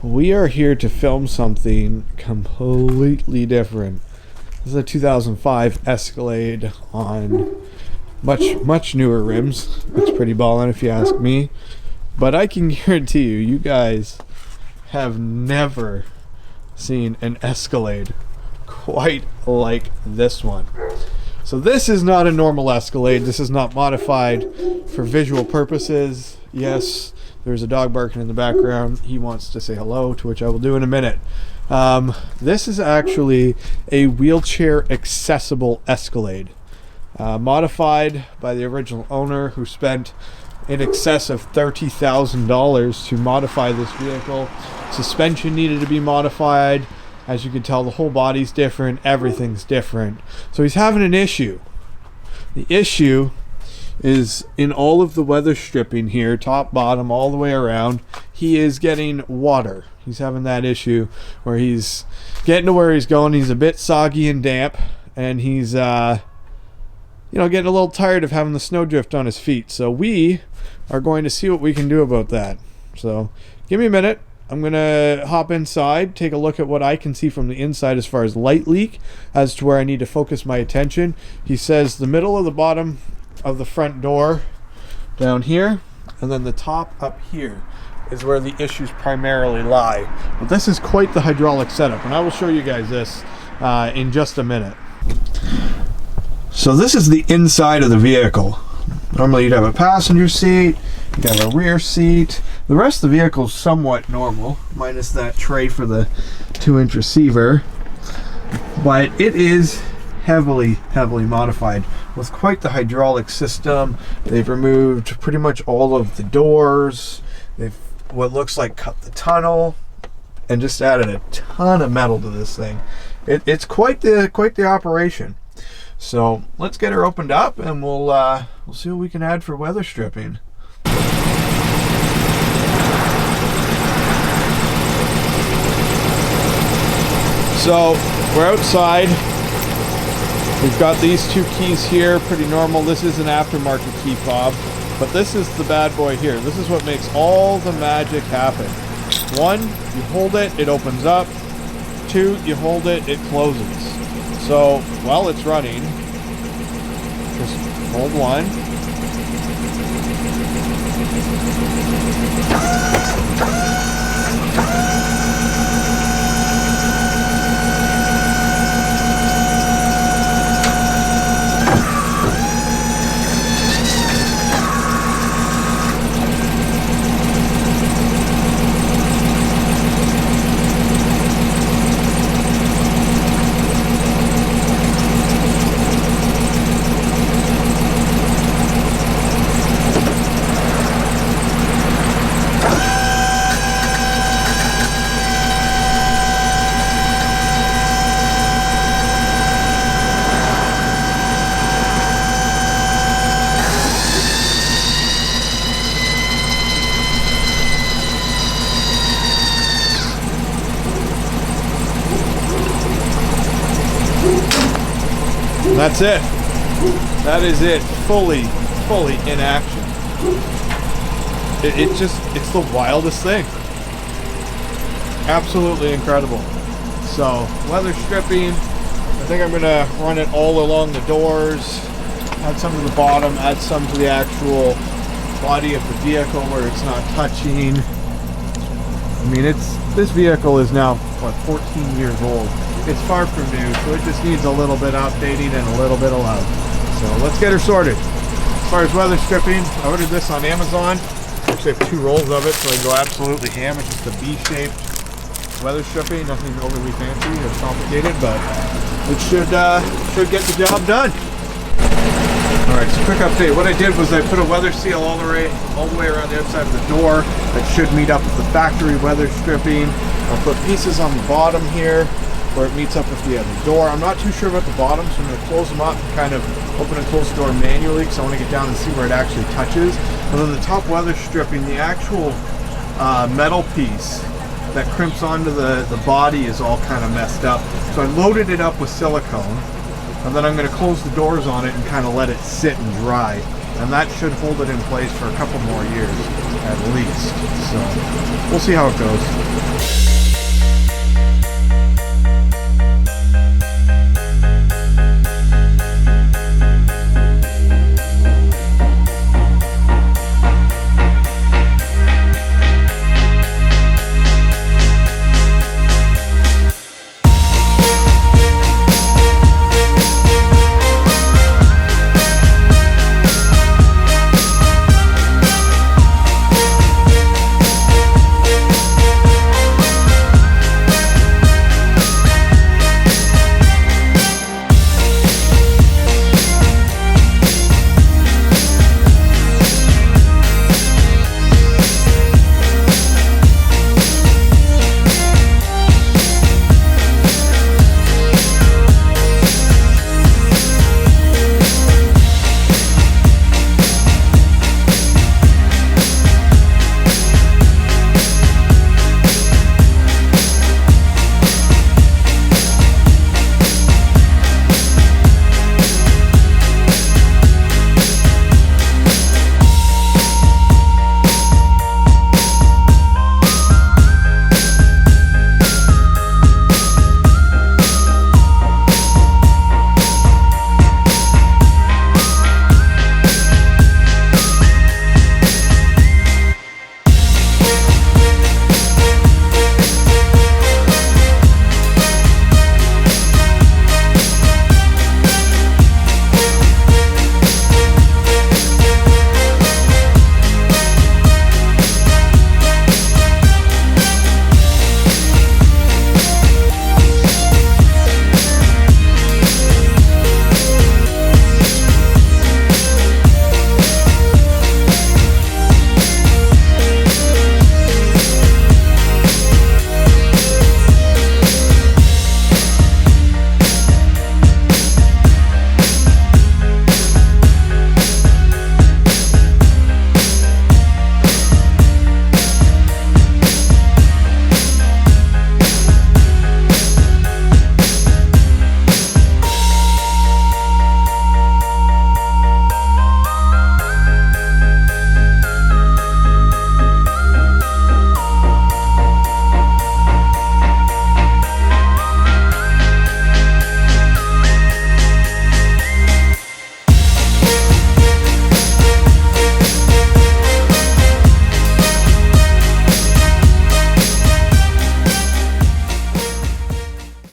We are here to film something completely different. This is a 2005 Escalade on much newer rims. Looks pretty ballin' if you ask me. But I can guarantee you, you guys have never seen an Escalade quite like this one. So this is not a normal Escalade. This is not modified for visual purposes. Yes, there's a dog barking in the background. He wants to say hello, to which I will do in a minute. This is actually a wheelchair accessible Escalade. Modified by the original owner, who spent in excess of $30,000 to modify this vehicle. Suspension needed to be modified. As you can tell, the whole body's different, everything's different. So he's having an issue. The issue is in all of the weather stripping here, top, bottom, all the way around, he is getting water. He's having that issue where he's getting to where he's going. He's a bit soggy and damp, and he's getting a little tired of having the snowdrift on his feet. So we are going to see what we can do about that. So give me a minute. I'm going to hop inside, take a look at what I can see from the inside as far as light leak, as to where I need to focus my attention. He says the middle of the bottom of the front door down here, and then the top up here is where the issues primarily lie. But this is quite the hydraulic setup, and I will show you guys this in just a minute. So this is the inside of the vehicle. Normally you'd have a passenger seat, you'd have a rear seat. The rest of the vehicle is somewhat normal, minus that tray for the 2-inch receiver. But it is heavily modified with quite the hydraulic system. They've removed pretty much all of the doors. They've what looks like cut the tunnel and just added a ton of metal to this thing. It's quite the operation. So let's get her opened up, and we'll see what we can add for weather stripping. So we're outside. We've got these two keys here, pretty normal. This is an aftermarket key fob, but this is the bad boy here. This is what makes all the magic happen. 1, you hold it, it opens up. 2, you hold it, it closes. So while it's running, just hold 1. That's it. That is it. Fully in action. It's the wildest thing. Absolutely incredible. So, weather stripping. I think I'm going to run it all along the doors. Add some to the bottom. Add some to the actual body of the vehicle where it's not touching. I mean, this vehicle is now, 14 years old. It's far from new, so it just needs a little bit of updating and a little bit of love. So let's get her sorted. As far as weather stripping, I ordered this on Amazon. Actually, I have 2 rolls of it, so I go absolutely ham. It's just a B-shaped weather stripping. Nothing overly fancy or complicated, but it should get the job done. Alright, so quick update. What I did was I put a weather seal all the way around the outside of the door. That should meet up with the factory weather stripping. I'll put pieces on the bottom here where it meets up with the other door. I'm not too sure about the bottom, so I'm going to close them up and kind of open and close the door manually because I want to get down and see where it actually touches. And then the top weather stripping, the actual metal piece that crimps onto the body is all kind of messed up. So I loaded it up with silicone, and then I'm going to close the doors on it and kind of let it sit and dry. And that should hold it in place for a couple more years at least. So we'll see how it goes.